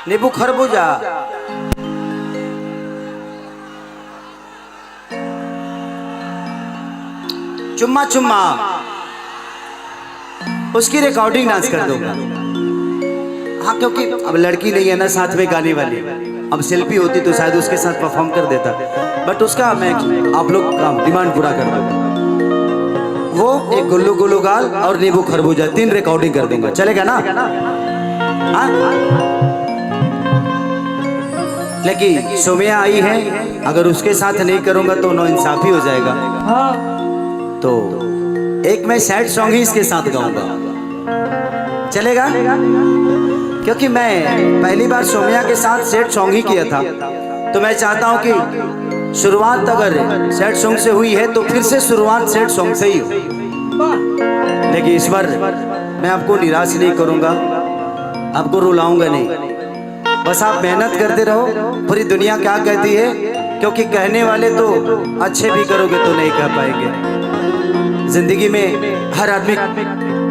नींबू खरबूजा चुम्मा चुम्मा उसकी रिकॉर्डिंग डांस कर दूंगा। हाँ क्योंकि अब लड़की नहीं है ना साथ में गाने वाली, अब शिल्पी होती तो शायद उसके साथ परफॉर्म कर देता, बट उसका मैं आप लोग का डिमांड पूरा कर दूंगा। वो एक गुल्लू गुल्लू गाल और नींबू खरबूजा 3 रिकॉर्डिंग कर दूंगा, चलेगा ना? हाँ लेकिन सोमिया आई है, अगर उसके साथ नहीं करूंगा तो नाइंसाफी हो जाएगा। तो एक मैं सैड सॉन्ग ही इसके साथ गाऊंगा, चलेगा? क्योंकि मैं पहली बार सोमिया के साथ सैड सॉन्ग ही किया था, तो मैं चाहता हूं कि शुरुआत अगर सैड सॉन्ग से हुई है तो फिर से शुरुआत सैड सॉन्ग से ही हो। लेकिन इस बार मैं आपको निराश नहीं करूंगा, आपको रुलाऊंगा नहीं, बस आप मेहनत करते रहो। पूरी दुनिया क्या कहती है, क्योंकि कहने वाले तो अच्छे भी करोगे तो नहीं कह पाएंगे। जिंदगी में हर आदमी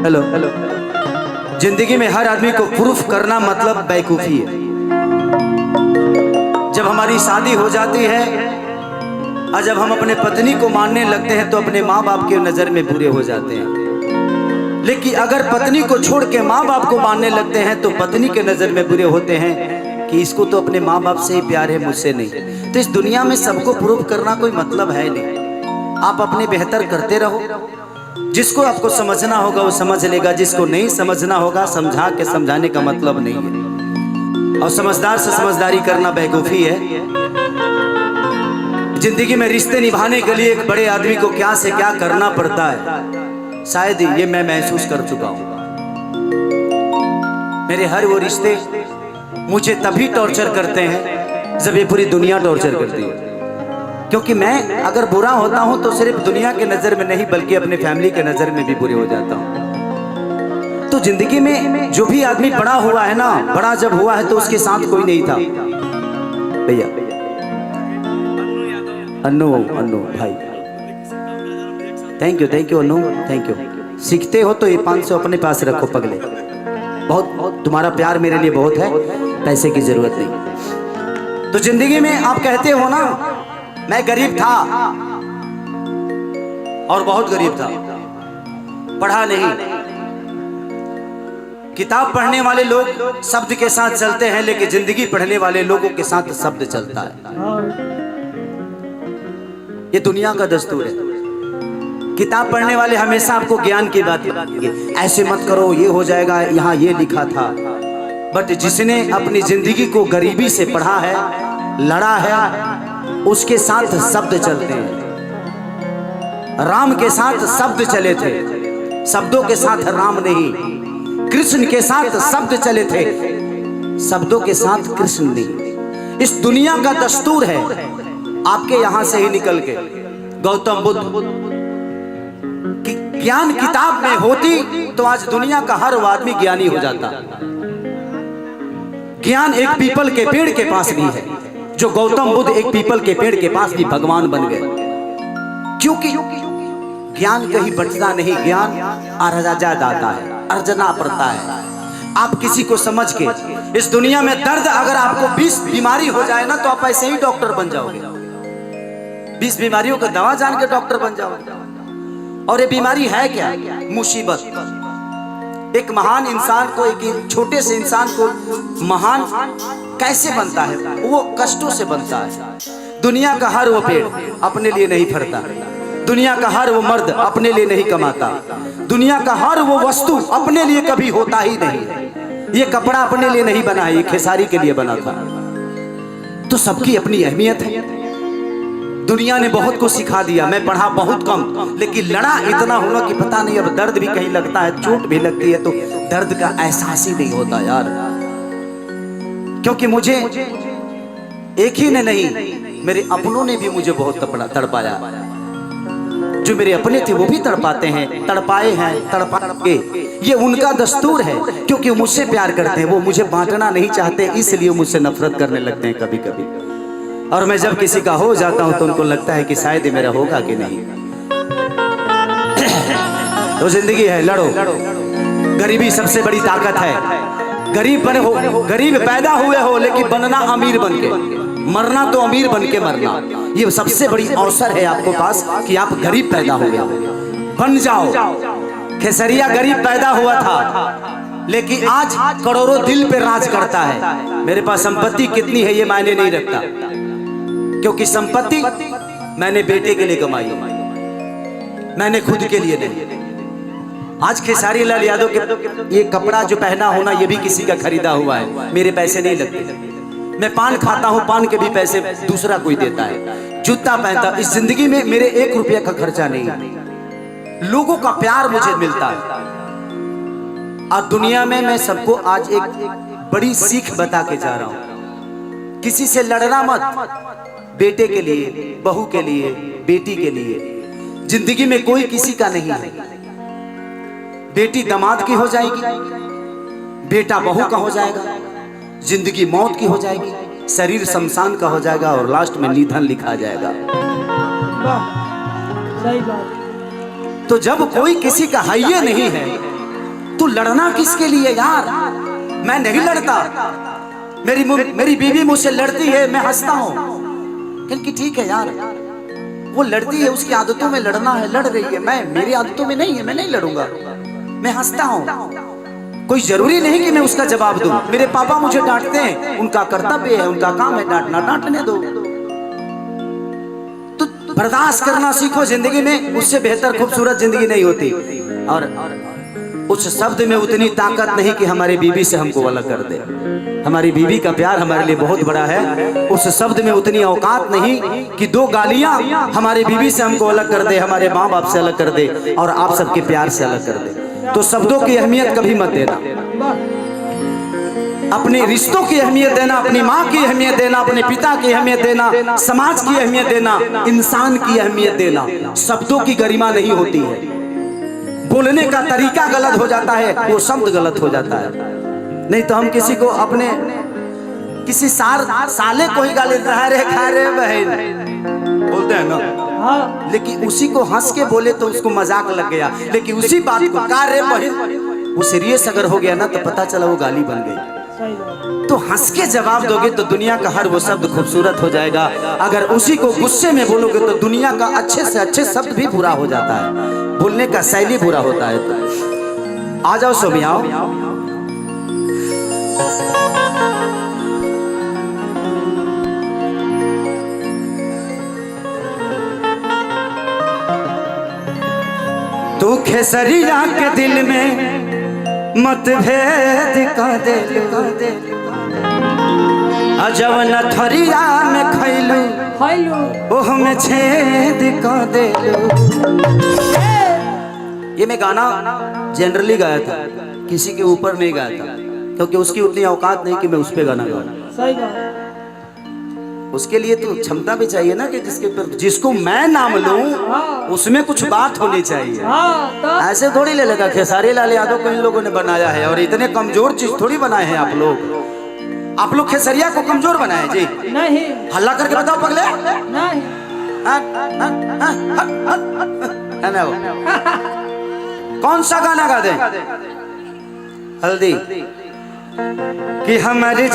हेलो जिंदगी में हर आदमी को प्रूफ करना मतलब बेवकूफी है। जब हमारी शादी हो जाती है और जब हम अपने पत्नी को मानने लगते हैं तो अपने माँ बाप के नजर में बुरे हो जाते हैं। लेकिन अगर पत्नी को छोड़ के माँ बाप को मानने लगते हैं तो पत्नी के नजर में बुरे होते हैं कि इसको तो अपने माँ बाप से ही प्यार है, मुझसे नहीं। तो इस दुनिया में सबको प्रूफ करना कोई मतलब है नहीं। आप अपने बेहतर करते रहो, जिसको आपको समझना होगा वो समझ लेगा, जिसको नहीं समझना होगा समझा के समझाने का मतलब नहीं है। और समझदार से समझदारी करना बेवकूफी है। जिंदगी में रिश्ते निभाने के लिए एक बड़े आदमी को क्या से क्या करना पड़ता है, शायद ये मैं महसूस कर चुका हूं। मेरे हर वो रिश्ते मुझे तभी टॉर्चर करते हैं जब ये पूरी दुनिया टॉर्चर करती है। क्योंकि मैं अगर बुरा होता हूं तो सिर्फ दुनिया के नजर में नहीं बल्कि अपने फैमिली के नजर में भी बुरे हो जाता हूं। तो जिंदगी में जो भी आदमी बड़ा हुआ है ना, बड़ा जब हुआ है तो उसके साथ कोई नहीं था। भैया अन्नू भाई thank you Annu, thank you. सीखते हो तो ये 500 अपने पास रखो पगले, बहुत तुम्हारा प्यार मेरे लिए बहुत है, पैसे की जरूरत नहीं। तो जिंदगी में आप कहते हो ना मैं गरीब था और बहुत गरीब था, पढ़ा नहीं। किताब पढ़ने वाले लोग शब्द के साथ चलते हैं, लेकिन जिंदगी पढ़ने वाले लोगों के साथ शब्द चलता है। ये दुनिया का दस्तूर है। किताब पढ़ने वाले हमेशा आपको ज्ञान की बात बताएंगे, ऐसे मत करो ये हो जाएगा, यहाँ ये लिखा था। बट जिसने अपनी जिंदगी को गरीबी से पढ़ा है, लड़ा है, उसके साथ शब्द चलते हैं। राम के साथ शब्द चले थे, शब्दों के साथ राम नहीं। कृष्ण के साथ शब्द चले थे, शब्दों के साथ कृष्ण नहीं। इस दुनिया का दस्तूर है। आपके यहां से ही निकल के गौतम बुद्ध की ज्ञान किताब में होती तो आज दुनिया का हर वो ज्ञानी हो जाता। ज्ञान एक पीपल के पेड़ के पास भी है, जो गौतम बुद्ध एक पीपल के पेड़ के पास भी भगवान बन गए। क्योंकि ज्ञान कहीं बंटता नहीं, ज्ञान अर्जा जाता है, अर्जना पड़ता है। आप किसी को समझ के इस दुनिया में दर्द अगर आपको 20 बीमारी हो जाए ना तो आप ऐसे ही डॉक्टर बन जाओगे। 20 बीमारियों का दवा जान के डॉक्टर बन जाओगे। और ये बीमारी है क्या? मुसीबत। एक महान इंसान को, एक छोटे से इंसान को महान कैसे बनता है? वो कष्टों से बनता है। दुनिया का हर वो पेड़ अपने लिए नहीं फरता, दुनिया का हर वो मर्द अपने लिए नहीं कमाता, दुनिया का हर वो वस्तु अपने लिए कभी होता ही नहीं। ये कपड़ा अपने लिए नहीं बना है, ये खेसारी के लिए बना था। तो सबकी अपनी अहमियत है। दुनिया ने बहुत कुछ सिखा दिया, मैं पढ़ा बहुत कम, लेकिन लड़ा इतना हुआ कि पता नहीं अब दर्द भी कहीं लगता है, चोट भी लगती है तो दर्द का एहसास ही नहीं होता यार। क्योंकि मुझे एक ही ने नहीं, मेरे अपनों ने भी मुझे बहुत तड़पाया। जो मेरे अपने थे वो भी तड़पाते हैं, तड़पाए हैं, तड़पाएंगे। ये उनका दस्तूर है, क्योंकि मुझसे प्यार करते हैं। वो मुझे बांटना नहीं चाहते, इसलिए मुझसे नफरत करने लगते हैं कभी कभी। और मैं जब किसी का हो जाता हूं तो उनको लगता है कि शायद ये मेरा होगा कि नहीं। तो जिंदगी है, लड़ो। गरीबी सबसे बड़ी ताकत है। गरीब बने हो, गरीब पैदा हुए हो, लेकिन बनना अमीर बन के, मरना तो अमीर बन के मरना। ये सबसे बड़ी अवसर है आपको पास कि आप गरीब पैदा हुए हो, बन जाओ। खेसरिया गरीब पैदा हुआ था, लेकिन आज करोड़ों दिल पे राज करता है। मेरे पास संपत्ति कितनी है ये मायने नहीं रखता, क्योंकि संपत्ति मैंने बेटे के लिए कमाई, मैंने खुद के लिए नहीं। आज खेसारी लाल यादव के ये कपड़ा जो पहना होना ये भी किसी का खरीदा हुआ है, मेरे पैसे नहीं लगते। मैं पान खाता हूँ, पान के भी पैसे दूसरा कोई देता है। जूता पहनता, इस जिंदगी में मेरे 1 रुपया का खर्चा नहीं है। लोगों का प्यार मुझे मिलता है। आज दुनिया में मैं सबको आज एक बड़ी सीख बता के जा रहा हूँ, किसी से लड़ना मत। बेटे के लिए, बहू के लिए, बेटी के लिए जिंदगी में कोई किसी का नहीं है। बेटी दामाद की हो जाएगी, बेटा बहू का हो जाएगा, जिंदगी मौत की हो जाएगी, शरीर शमशान का हो जाएगा और लास्ट में निधन लिखा जाएगा। सही बात। तो जब कोई किसी का हाइये नहीं है तो लड़ना किसके लिए यार? मैं नहीं लड़ता, मेरी बीवी मुझसे लड़ती है, मैं हंसता हूँ क्योंकि ठीक है यार, वो लड़ती है, उसकी आदतों में लड़ना है, लड़ रही है। मैं, मेरी आदतों में नहीं है, मैं नहीं लड़ूंगा, मैं हंसता हूँ। कोई जरूरी नहीं कि मैं उसका जवाब दूं। मेरे पापा मुझे डांटते हैं, उनका कर्तव्य है, उनका काम है डांटना, डांटने दो। तो बर्दाश्त करना सीखो जिंदगी में, उससे बेहतर खूबसूरत जिंदगी नहीं होती। और उस शब्द में उतनी ताकत नहीं कि हमारी बीवी से हमको अलग कर दे। हमारी बीवी का प्यार हमारे लिए बहुत बड़ा है। उस शब्द में उतनी औकात नहीं कि 2 गालियां हमारे बीवी से हमको अलग कर दे, हमारे माँ बाप से अलग कर दे और आप सबके प्यार से अलग कर दे। तो शब्दों की अहमियत कभी मत देना, अपने रिश्तों की अहमियत देना, अपनी माँ की अहमियत देना, अपने पिता की अहमियत देना, समाज की अहमियत देना, इंसान की अहमियत देना। शब्दों की गरिमा नहीं होती है, बोलने का तरीका गलत हो जाता है, वो शब्द गलत हो जाता है। नहीं तो हम किसी को अपने किसी साले को ही गाली रहा रे खा रे बहन बोलते हैं ना, लेकिन उसी को हंस के बोले तो उसको मजाक लग गया, लेकिन उसी बात को का रे बहन वो सीरियस अगर हो गया ना तो पता चला वो गाली बन गई। तो हंस के जवाब दोगे तो दुनिया का हर वो शब्द खूबसूरत हो जाएगा। अगर उसी को गुस्से में बोलोगे तो दुनिया का अच्छे से अच्छे शब्द भी बुरा हो जाता है, बोलने का शैली बुरा होता है। तो आ जाओ सोमी आओ। तू खेसरिया के दिल में मतभेद का दे, जब नथरिया में खैलू ओह में छेद का दे। ये मैं गाना जनरली गाया था, किसी के ऊपर नहीं गाया था, क्योंकि उसकी उतनी औकात नहीं कि मैं उस पे गाना गाऊं। उसके लिए तो क्षमता भी चाहिए ना कि जिसको मैं नाम लूं उसमें कुछ बात होनी चाहिए। ऐसे थोड़ी ले लेगा खेसारी लाल यादव को इन लोगों ने बनाया है, और इतने कमजोर चीज थोड़ी बनाए हैं आप लोग। आप लोग खेसरिया को कमजोर बनाए जी? नहीं। हल्ला करके बताओ पगले। नहीं। है ना वो? कौन सा गाना गा दे? हल्दी कि हमारी